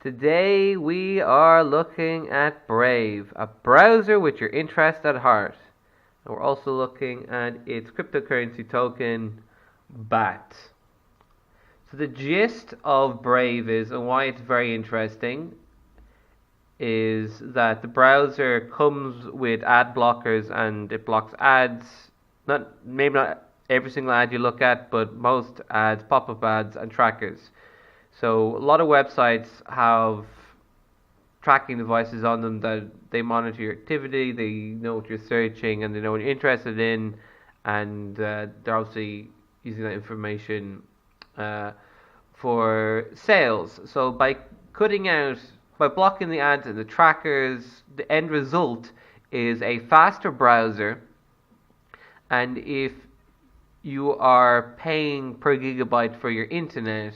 Today we are looking at Brave, a browser with your interest at heart. And we're also looking at its cryptocurrency token, BAT. So the gist of Brave is, and why it's very interesting, is that the browser comes with ad blockers and it blocks ads. Maybe not every single ad you look at, but most ads, pop-up ads and trackers. So a lot of websites have tracking devices on them that they monitor your activity, they know what you're searching, and they know what you're interested in, and they're obviously using that information for sales. So by blocking the ads and the trackers, the end result is a faster browser. And if you are paying per gigabyte for your internet,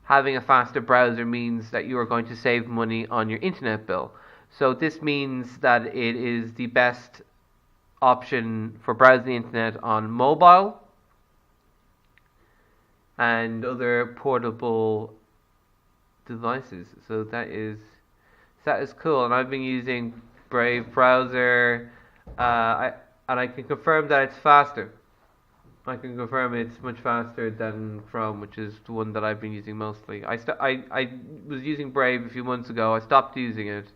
having a faster browser means that you are going to save money on your internet bill. So this means that it is the best option for browsing the internet on mobile and other portable devices. So that is cool. And I've been using Brave browser, and I can confirm that it's faster. I can confirm it's much faster than Chrome, which is the one that I've been using mostly. I was using Brave a few months ago. I stopped using it,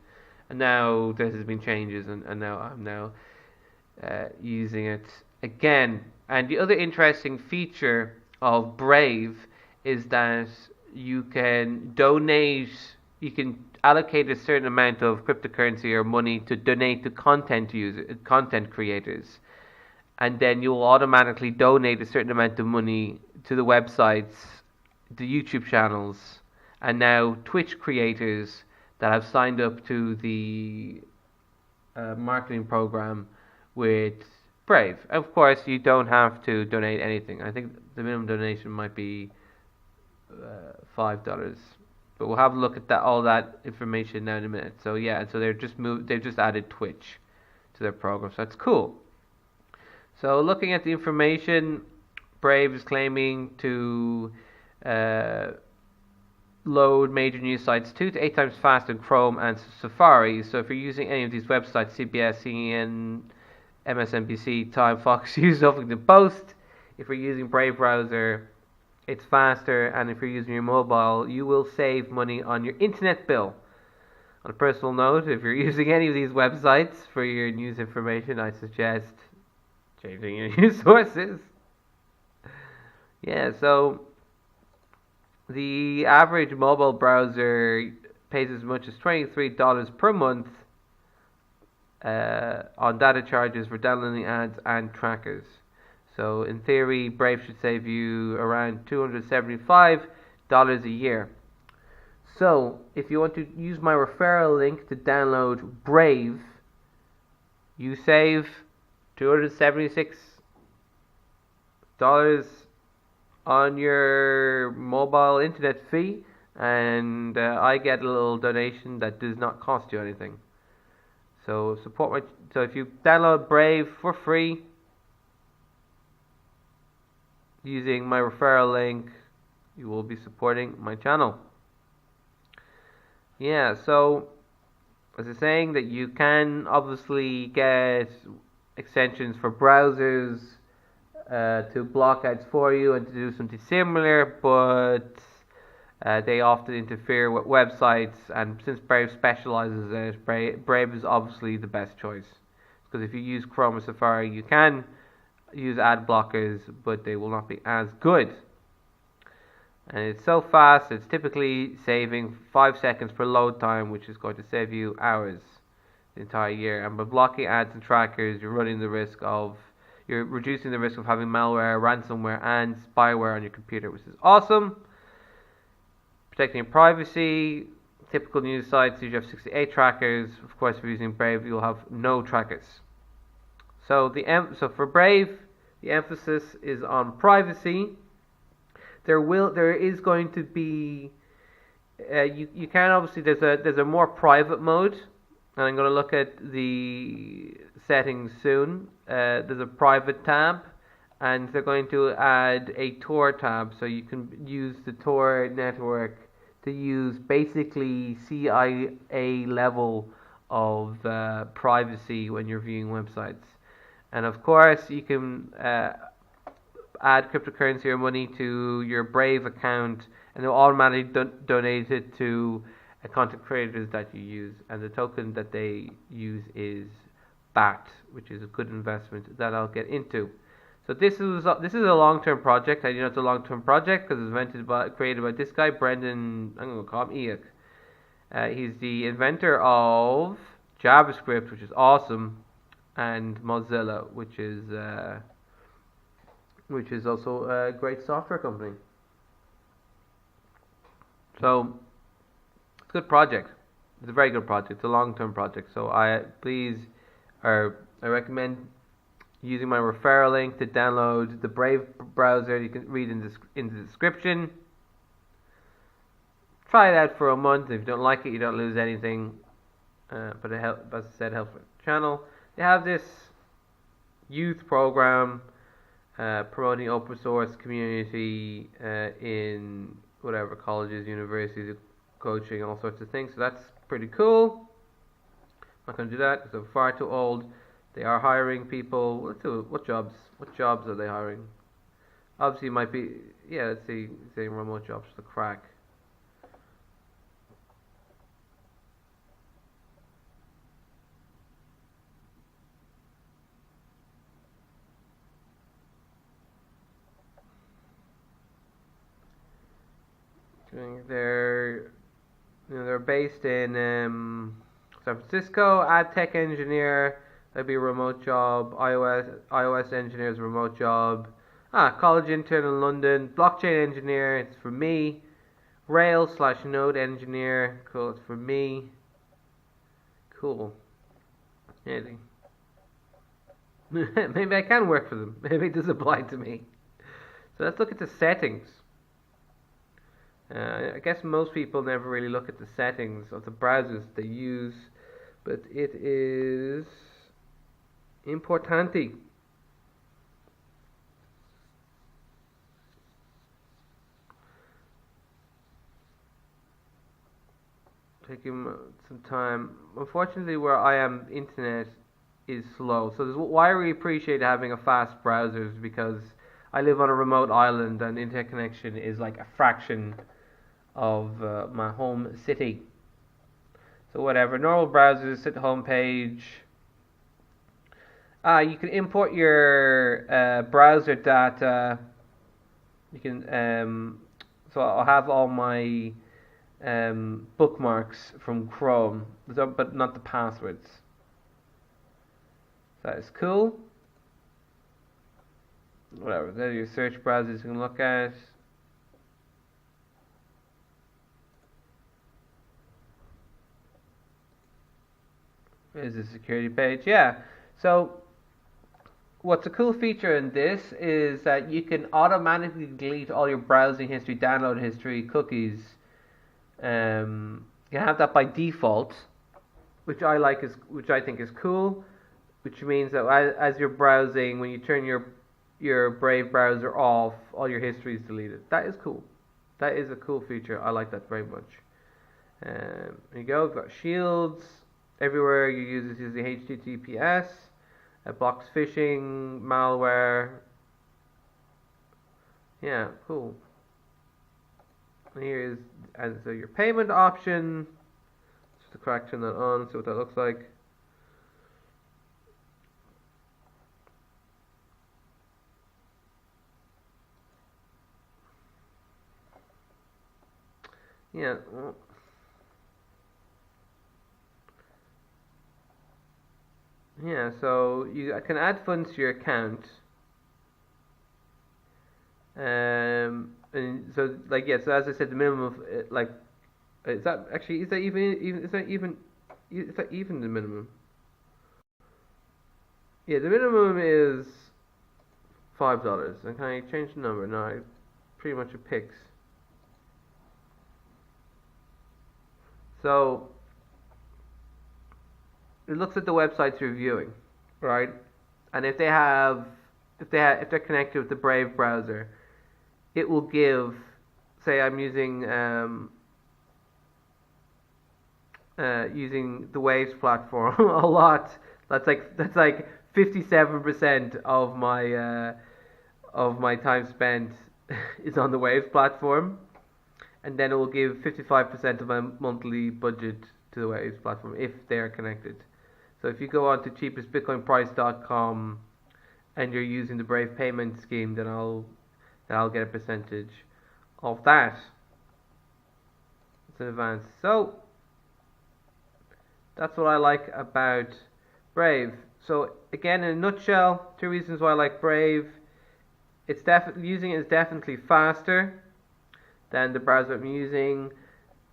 and now there has been changes, and now I'm using it again. And the other interesting feature of Brave is that you can allocate a certain amount of cryptocurrency or money to donate to content creators. And then you'll automatically donate a certain amount of money to the websites, the YouTube channels, and now Twitch creators that have signed up to the marketing program with Brave. Of course, you don't have to donate anything. I think the minimum donation might be $5, but we'll have a look at all that information now in a minute. So yeah, so they've just added Twitch to their program, so that's cool. So looking at the information, Brave is claiming to load major news sites 2 to 8 times faster than Chrome and Safari. So if you're using any of these websites, CBS, CNN, MSNBC, Time, Fox News, Huffington Post, if you're using Brave browser, it's faster. And if you're using your mobile, you will save money on your internet bill. On a personal note, if you're using any of these websites for your news information, I suggest changing your news sources. Yeah, so the average mobile browser pays as much as $23 per month on data charges for downloading ads and trackers. So in theory, Brave should save you around $275 a year. So if you want to use my referral link to download Brave, you save $276 on your mobile internet fee, and I get a little donation that does not cost you anything. So so if you download Brave for free using my referral link, you will be supporting my channel. Yeah, so as I was saying, that you can obviously get extensions for browsers to block ads for you and to do something similar, but they often interfere with websites, and since Brave specializes in it, Brave is obviously the best choice. Because if you use Chrome or Safari, you can use ad blockers, but they will not be as good. And it's so fast, it's typically saving 5 seconds per load time, which is going to save you hours the entire year. And by blocking ads and trackers, you're reducing the risk of having malware, ransomware, and spyware on your computer, which is awesome. Protecting your privacy. Typical news sites usually have 68 trackers. Of course, if you're using Brave, you'll have no trackers. So for Brave, the emphasis is on privacy. There is going to be you can obviously there's a more private mode, and I'm going to look at the settings soon. There's a private tab, and they're going to add a Tor tab, so you can use the Tor network to use basically CIA level of privacy when you're viewing websites. And of course, you can add cryptocurrency or money to your Brave account, and they'll automatically donate it to content creators that you use. And the token that they use is BAT, which is a good investment that I'll get into. So this is a long-term project. I know it's a long-term project because it's created by this guy, Brendan. I'm going to call him Eek. He's the inventor of JavaScript, which is awesome, and Mozilla, which is also a great software company. So it's a good project. It's a very good project. It's a long-term project. So I recommend using my referral link to download the Brave browser. You can read in the description. Try it out for a month. If you don't like it, you don't lose anything. But as I said, it helps with the channel. They have this youth program promoting open source community in whatever colleges, universities, coaching, all sorts of things. So that's pretty cool. I'm not going to do that because I'm far too old. They are hiring people. What jobs? What jobs are they hiring? Obviously, it might be let's see, saying remote jobs for the crack. They're based in San Francisco. Ad tech engineer, that'd be a remote job. iOS engineer is a remote job. College intern in London. Blockchain engineer, it's for me. Rails/Node engineer, cool, it's for me. Cool. Anything. Maybe I can work for them. Maybe it does apply to me. So let's look at the settings. I guess most people never really look at the settings of the browsers they use, but it is importante. Taking some time. Unfortunately, where I am, internet is slow. So this is why I really appreciate having a fast browser, is because I live on a remote island and internet connection is like a fraction of my home city. So whatever, normal browsers, hit the home page. You can import your browser data. You can so I'll have all my bookmarks from Chrome, but not the passwords. So that is cool. Whatever, there are your search browsers you can look at. Is the security page? Yeah. So what's a cool feature in this is that you can automatically delete all your browsing history, download history, cookies. You can have that by default, which I think is cool. Which means that as you're browsing, when you turn your Brave browser off, all your history is deleted. That is cool. That is a cool feature. I like that very much. There you go. We've got shields. Everywhere you use this is the HTTPS. It blocks phishing, malware. Yeah, cool. And here is so your payment option. Just to crack turn that on, see what that looks like. Yeah. Yeah, so I can add funds to your account. And so so as I said, the minimum of is that even the minimum? Yeah, the minimum is $5. And can I change the number? No, pretty much it picks. So it looks at the websites you're viewing, right? And if they're connected with the Brave browser, it will give. Say I'm using using the Waves platform a lot. That's like 57% of my time spent is on the Waves platform, and then it will give 55% of my monthly budget to the Waves platform if they are connected. So if you go on to cheapestbitcoinprice.com and you're using the Brave payment scheme, then I'll get a percentage of that. It's in advance. So that's what I like about Brave. So again, in a nutshell, 2 reasons why I like Brave. It's using it is definitely faster than the browser I'm using.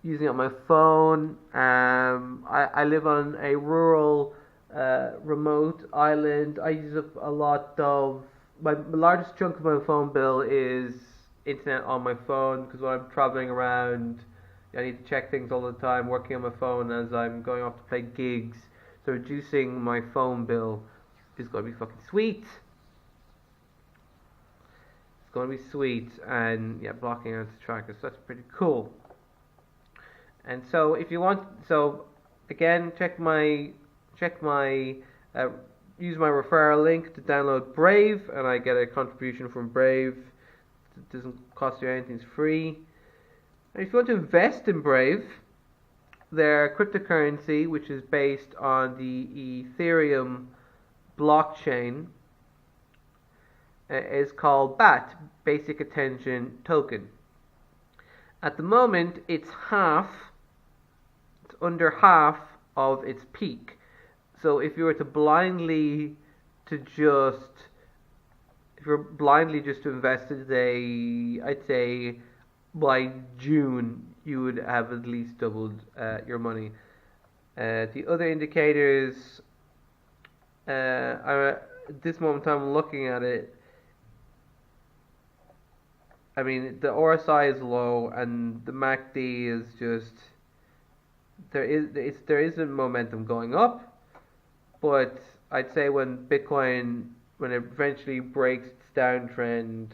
Using it on my phone. I live on a rural, remote island. I use up a lot of my largest chunk of my phone bill is internet on my phone, because when I'm traveling around, I need to check things all the time, working on my phone as I'm going off to play gigs. So reducing my phone bill is going to be fucking sweet. It's going to be sweet, and yeah, blocking out the trackers. So that's pretty cool. And so if you want, so again, use my referral link to download Brave, and I get a contribution from Brave. It doesn't cost you anything, it's free. And if you want to invest in Brave, their cryptocurrency, which is based on the Ethereum blockchain, is called BAT, Basic Attention Token. At the moment, it's under half of its peak. So if you were to blindly just to invest today, I'd say by June you would have at least doubled your money. The other indicators, at this moment I'm looking at it. I mean, the RSI is low, and the MACD is just there isn't momentum going up, but I'd say when Bitcoin, when it eventually breaks its downtrend,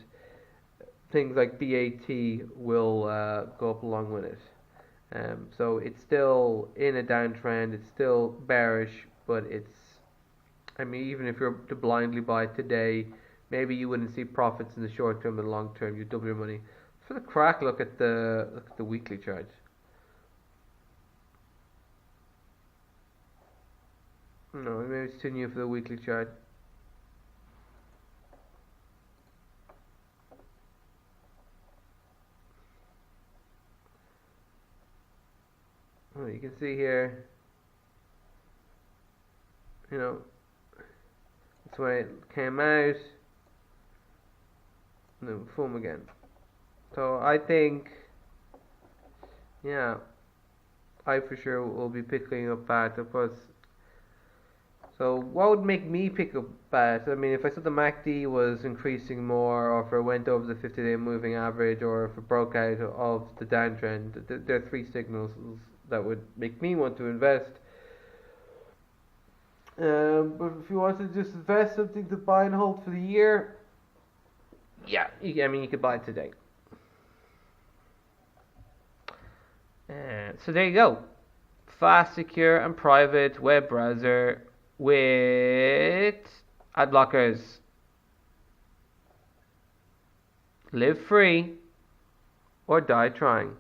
things like BAT will go up along with it. So it's still in a downtrend, it's still bearish, but I mean, even if you're to blindly buy today, maybe you wouldn't see profits in the short term and long term. You double your money. For the crack, look at the weekly chart. No, maybe it's too new for the weekly chart. Oh, you can see here, that's when it came out. No, boom again. So I think, yeah, I for sure will be picking up BAT, of course. So what would make me pick up BAT? I mean, if I saw the MACD was increasing more, or if it went over the 50-day moving average, or if it broke out of the downtrend, there are 3 signals that would make me want to invest. But if you want to just invest something to buy and hold for the year, yeah, you could buy it today. So there you go. Fast, secure, and private web browser with Adblockers. Live free or die trying.